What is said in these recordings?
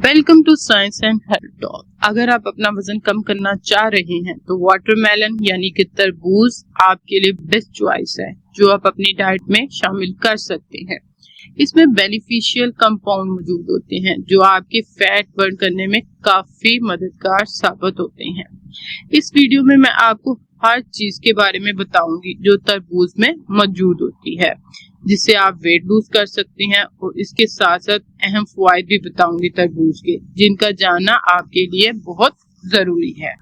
Welcome to science and health talk. अगर आप अपना वजन कम करना चाह रहे हैं तो वाटरमेलन यानी कि तरबूज आपके लिए बेस्ट चॉइस है, जो आप अपनी डाइट में शामिल कर सकते हैं। इसमें बेनिफिशियल कंपाउंड मौजूद होते हैं जो आपके फैट बर्न करने में काफी मददगार साबित होते हैं। इस वीडियो में मैं आपको हर चीज के बारे में बताऊंगी जो तरबूज में मौजूद होती है, जिससे आप वेट लूज कर सकते हैं, और इसके साथ साथ अहम फवायद भी बताऊंगी तरबूज के, जिनका जानना आपके लिए बहुत जरूरी है।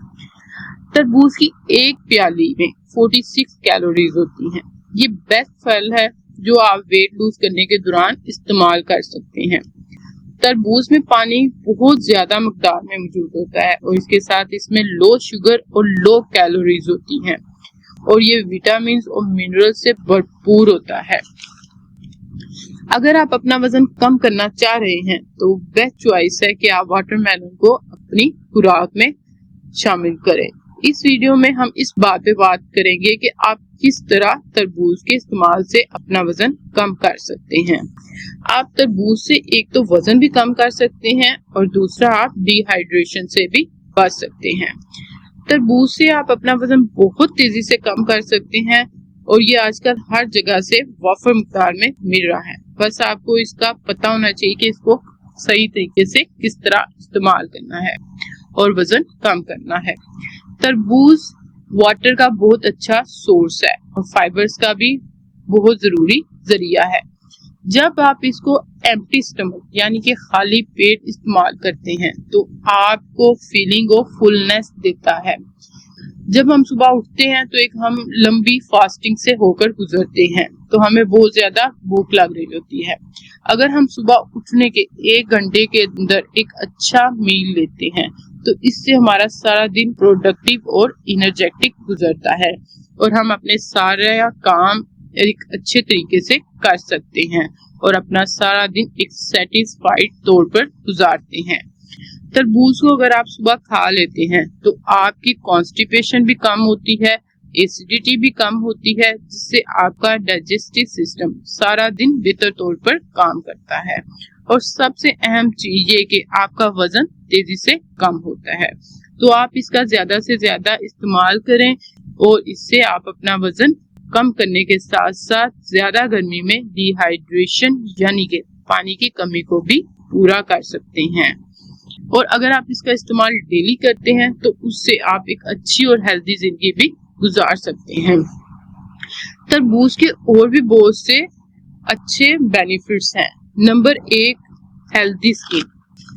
तरबूज की एक प्याली में 46 कैलोरीज होती हैं। ये बेस्ट फल है जो आप वेट लूज करने के दौरान इस्तेमाल कर सकते हैं। तरबूज में पानी बहुत ज्यादा मकदार में मौजूद होता है, और इसके साथ इसमें लो शुगर और लो कैलोरीज होती हैं, और ये विटामिन और मिनरल से भरपूर होता है। अगर आप अपना वजन कम करना चाह रहे हैं तो बेस्ट चॉइस है कि आप वाटरमेलन को अपनी खुराक में शामिल करें। इस वीडियो में हम इस बात पे बात करेंगे कि आप किस तरह तरबूज के इस्तेमाल से अपना वजन कम कर सकते हैं। आप तरबूज से एक तो वजन भी कम कर सकते हैं, और दूसरा आप डिहाइड्रेशन से भी बच सकते हैं। तरबूज से आप अपना वजन बहुत तेजी से कम कर सकते हैं, और ये आजकल हर जगह से वाफर मकदार में मिल रहा है। बस आपको इसका पता होना चाहिए कि इसको सही तरीके से किस तरह इस्तेमाल करना है और वजन कम करना है। तरबूज वाटर का बहुत अच्छा सोर्स है और फाइबर्स का भी बहुत जरूरी जरिया है। जब आप इसको एम्प्टी स्टमक यानी कि खाली पेट इस्तेमाल करते हैं तो आपको फीलिंग ऑफ फुलनेस देता है। जब हम सुबह उठते हैं तो एक हम लंबी फास्टिंग से होकर गुजरते हैं, तो हमें बहुत ज्यादा भूख लग रही होती है। अगर हम सुबह उठने के 1 घंटे के अंदर एक अच्छा मील लेते हैं तो इससे हमारा सारा दिन प्रोडक्टिव और इनर्जेटिक गुजरता है, और हम अपने सारा काम एक अच्छे तरीके से कर सकते हैं और अपना सारा दिन एक सेटिस्फाइड तौर पर गुजारते हैं। तरबूज को अगर आप सुबह खा लेते हैं तो आपकी कॉन्स्टिपेशन भी कम होती है, एसिडिटी भी कम होती है, जिससे आपका डाइजेस्टिव सिस्टम सारा दिन बेहतर तौर पर काम करता है। और सबसे अहम चीज ये कि आपका वजन तेजी से कम होता है। तो आप इसका ज्यादा से ज्यादा इस्तेमाल करें, और इससे आप अपना वजन कम करने के साथ साथ ज्यादा गर्मी में डिहाइड्रेशन यानी कि पानी की कमी को भी पूरा कर सकते हैं। और अगर आप इसका इस्तेमाल डेली करते हैं तो उससे आप एक अच्छी और हेल्दी जिंदगी भी गुजार सकते हैं। तरबूज के और भी बहुत से अच्छे बेनिफिट्स हैं। Number 1, healthy skin.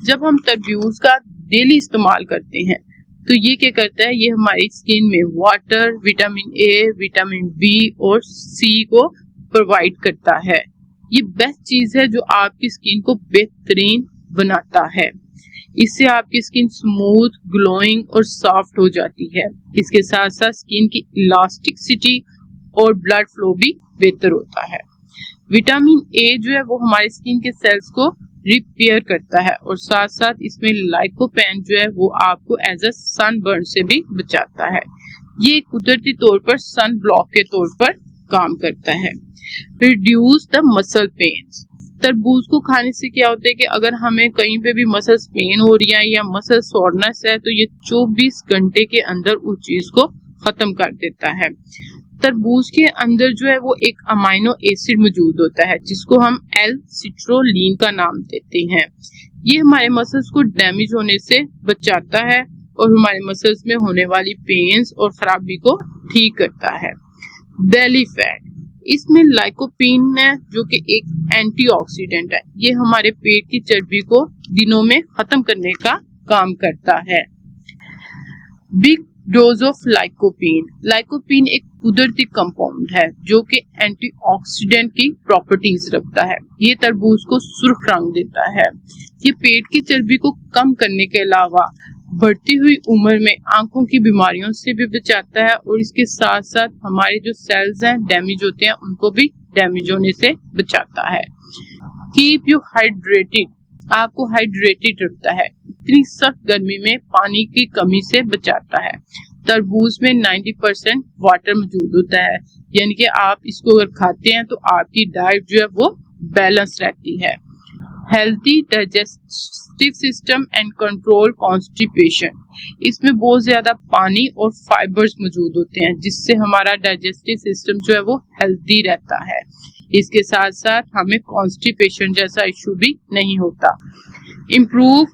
जब हम तरबूज का डेली इस्तेमाल करते हैं तो ये क्या करता है, ये हमारी स्किन में water, vitamin A, vitamin B और सी को प्रोवाइड करता है। ये बेस्ट चीज है जो आपकी स्किन को बेहतरीन बनाता है। इससे आपकी स्किन स्मूथ, ग्लोइंग और सॉफ्ट हो जाती है। इसके साथ साथ स्किन की इलास्टिसिटी और ब्लड फ्लो भी बेहतर होता है। विटामिन ए जो है वो हमारे स्किन के सेल्स को रिपेयर करता है, और साथ साथ इसमें लाइकोपेन जो है वो आपको एज अ सनबर्न से भी बचाता है। ये कुदरती तौर पर सन ब्लॉक के तौर पर काम करता है। Reduce the muscle pains. तरबूज को खाने से क्या होता है कि अगर हमें कहीं पे भी मसल्स पेन हो रही है या मसल सोरनेस है तो ये 24 घंटे के अंदर उस चीज को खत्म कर देता है। तरबूज के अंदर जो है वो एक अमाइनो एसिड मौजूद होता है जिसको हम एल-सिट्रोलीन का नाम देते हैं। ये हमारे मसल्स को डैमेज होने से बचाता है और हमारे मसल्स में होने वाली पेन्स और खराबी को ठीक करता है। बेली फैट, इसमें लाइकोपीन है जो कि एक एंटीऑक्सीडेंट है। ये हमारे पेट की चर्बी को दिनों में खत्म करने का काम करता है। Big dose of lycopene. Lycopene एक कुदरती कंपाउंड है जो कि एंटीऑक्सीडेंट की प्रॉपर्टीज रखता है। ये तरबूज को सुर्ख रंग देता है। ये पेट की चर्बी को कम करने के अलावा बढ़ती हुई उम्र में आंखों की बीमारियों से भी बचाता है, और इसके साथ साथ हमारे जो सेल्स हैं डैमेज होते हैं उनको भी डैमेज होने से बचाता है। कीप यू हाइड्रेटेड, आपको हाइड्रेटेड रखता है। इतनी सख्त गर्मी में पानी की कमी से बचाता है। तरबूज में 90% वाटर मौजूद होता है, यानी कि आप इसको अगर खाते हैं तो आपकी डाइट जो है वो बैलेंस रहती है। Healthy digestive system and control constipation. इसमें बहुत ज्यादा पानी और फाइबर्स मौजूद होते हैं जिससे हमारा डाइजेस्टिव सिस्टम जो है वो हेल्थी रहता है। इसके साथ साथ हमें कॉन्स्टिपेशन जैसा इशू भी नहीं होता। इम्प्रूव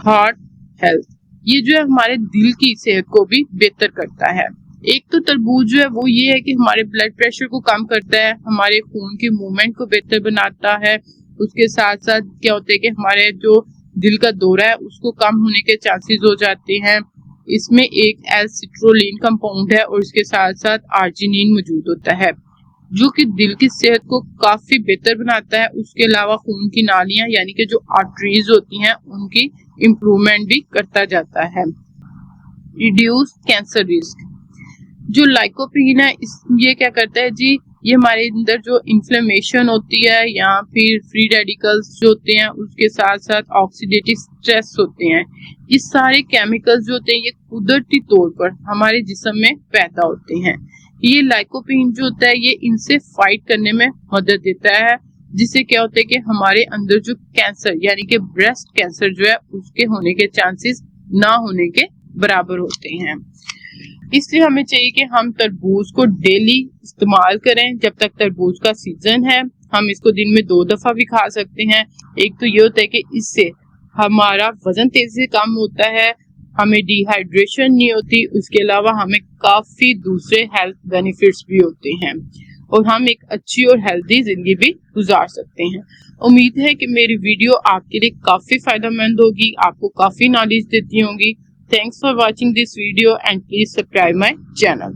हार्ट हेल्थ, ये जो है हमारे दिल की सेहत को भी बेहतर करता है। एक तो तरबूज जो है वो ये है कि हमारे ब्लड प्रेशर को कम करता है, हमारे खून की मूवमेंट को बेहतर बनाता है। उसके साथ साथ क्या होता है कि हमारे जो दिल का दौरा है उसको कम होने के चांसेस हो जाते हैं। इसमें एक एसिट्रोलिन कंपाउंड है और इसके साथ साथ आर्जिनिन मौजूद होता है जो कि दिल की सेहत को काफी बेहतर बनाता है। उसके अलावा खून की नालियां यानी कि जो आर्टरीज होती हैं उनकी इम्प्रूवमेंट भी करता जाता है। रिड्यूस कैंसर रिस्क, जो लाइकोपीन है ये क्या करता है जी, ये हमारे अंदर जो इन्फ्लेमेशन होती है या फिर फ्री रेडिकल्स जो होते हैं उसके साथ साथ ऑक्सीडेटिव स्ट्रेस होते हैं, ये सारे केमिकल्स जो होते हैं ये कुदरती तौर पर हमारे जिस्म में पैदा होते हैं। ये लाइकोपीन जो होता है ये इनसे फाइट करने में मदद देता है, जिससे क्या होता है कि हमारे अंदर जो कैंसर यानी कि ब्रेस्ट कैंसर जो है उसके होने के चांसेस ना होने के बराबर होते हैं। इसलिए हमें चाहिए कि हम तरबूज को डेली इस्तेमाल करें जब तक तरबूज का सीजन है। हम इसको दिन में 2 दफा भी खा सकते हैं। एक तो ये होता है कि इससे हमारा वजन तेजी से कम होता है, हमें डिहाइड्रेशन नहीं होती, उसके अलावा हमें काफी दूसरे हेल्थ बेनिफिट्स भी होते हैं और हम एक अच्छी और हेल्दी जिंदगी भी गुजार सकते हैं। उम्मीद है कि मेरी वीडियो आपके लिए काफी फायदेमंद होगी, आपको काफी नॉलेज देती होंगी। Thanks for watching this video and please subscribe my channel.